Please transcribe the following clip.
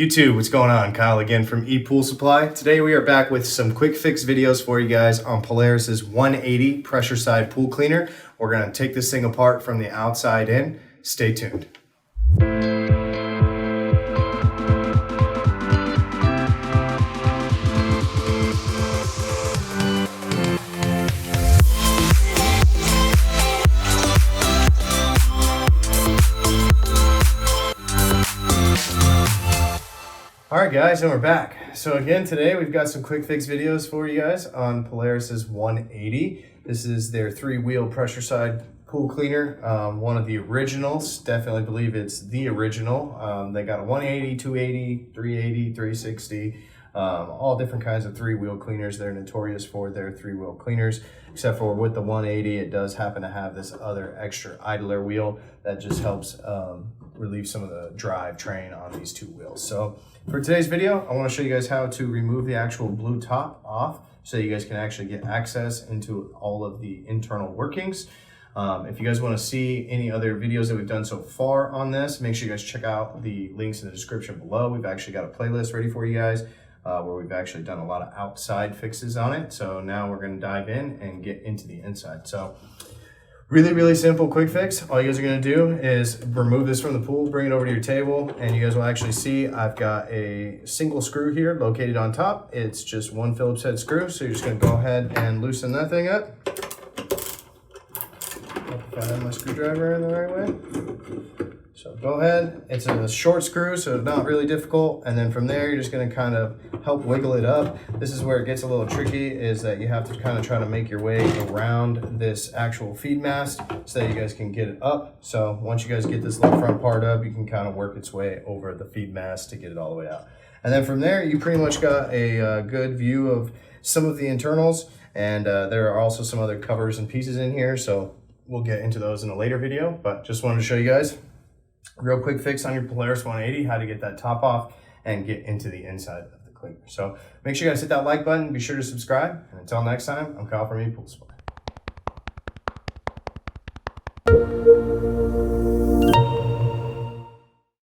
YouTube, what's going on? Kyle again from ePoolSupply. Today we are back with some quick fix videos for you guys on Polaris's 180 pressure side pool cleaner. We're going to take this thing apart from the outside in. Stay tuned. Alright guys, and we're back. So again, today we've got some quick fix videos for you guys on Polaris's 180. This is their 3-wheel pressure side pool cleaner. One of the originals, definitely believe it's the original. They got a 180, 280, 380, 360, all different kinds of 3-wheel cleaners. They're notorious for their 3-wheel cleaners, except for with the 180, it does happen to have this other extra idler wheel that just helps relieve some of the drive train on these 2 wheels. So for today's video, I want to show you guys how to remove the actual blue top off so you guys can actually get access into all of the internal workings. If you guys want to see any other videos that we've done so far on this, make sure you guys check out the links in the description below. We've actually got a playlist ready for you guys where we've actually done a lot of outside fixes on it. So now we're going to dive in and get into the inside. So really simple quick fix. All you guys are going to do is remove this from the pool, bring it over to your table, and you guys will actually see I've got a single screw here located on top. It's just one Phillips head screw, so you're just going to go ahead and loosen that thing up. If I have my screwdriver in the right way. So go ahead, it's a short screw, so not really difficult, and then from there you're just going to kind of help wiggle it up. This is where it gets a little tricky, is that you have to kind of try to make your way around this actual feed mast so that you guys can get it up. So once you guys get this little front part up, you can kind of work its way over the feed mast to get it all the way out. And then from there, you pretty much got a good view of some of the internals, and there are also some other covers and pieces in here, so we'll get into those in a later video, but just wanted to show you guys real quick fix on your Polaris 180, how to get that top off and get into the inside of the cleaner. So make sure you guys hit that like button, be sure to subscribe, and until next time, I'm Kyle from ePoolSupply.